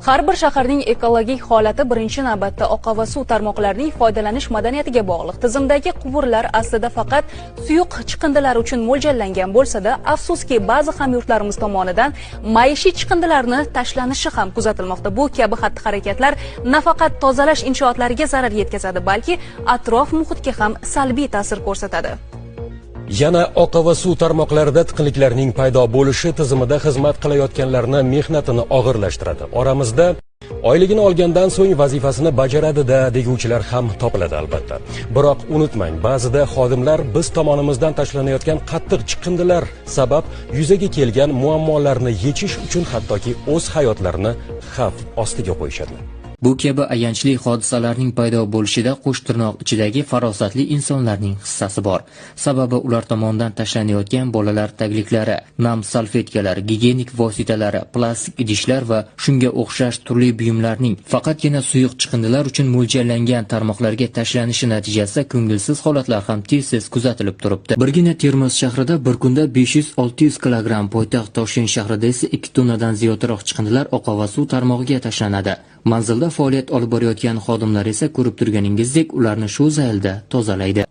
Har bir shaharning ekologik holati birinchi navbatda oqova suv tarmoqlarining foydalanish madaniyatiga bog'liq. Tizimdagi quvurlar aslida faqat suyuq chiqindilar uchun mo'ljallangan bo'lsa-da, afsuski ba'zi hamyurtlarimiz tomonidan maishiy chiqindilarni tashlanishi ham kuzatilmoqda. Bu kabi xatti-harakatlar nafaqat tozalash inshootlariga zarar yetkazadi, balki atrof muhitga ham salbiy ta'sir ko'rsatadi. Yana oqova suv tarmoqlarida tiqinliklarning paydo bo'lishi tizimida xizmat qilayotganlarning mehnatini og'irlashtiradi. Oramizda oyligini olgandan so'ng vazifasini bajaradi-da deguvchilar ham topiladi albatta. Biroq unutmang, ba'zida xodimlar biz tomonimizdan tashlanayotgan qattiq chiqindilar sabab yuzaga kelgan muammolarni yechish uchun hattoki o'z hayotlarini xavf ostiga qo'yishadi. Bu kabi ayanchli hodisalarning paydo bo'lishida qo'sh tirnoq ichidagi farosatli insonlarning hissasi bor. Sababi ular tomonidan tashlanayotgan bolalar tagliklari, nam salfetkalar, gigiyenik vositalari, plastik idishlar va shunga o'xshash turli buyumlarning faqatgina suyuq chiqindilar uchun mo'ljallangan tarmoqlarga tashlanishi natijasida ko'ngilsiz holatlar ham tez-tez kuzatilib turibdi. Birgina Termiz shahrida bir kunda 500-600 kilogramm, poytaxt Toshkent shahrida esa 2 tonnadan ziyodroq chiqindilar oqova suv tarmog'iga tashlanadi. Manzilda faoliyat olib borayotgan xodimlar esa ko'rib turganingizdek ularni shu zaylda tozalaydi.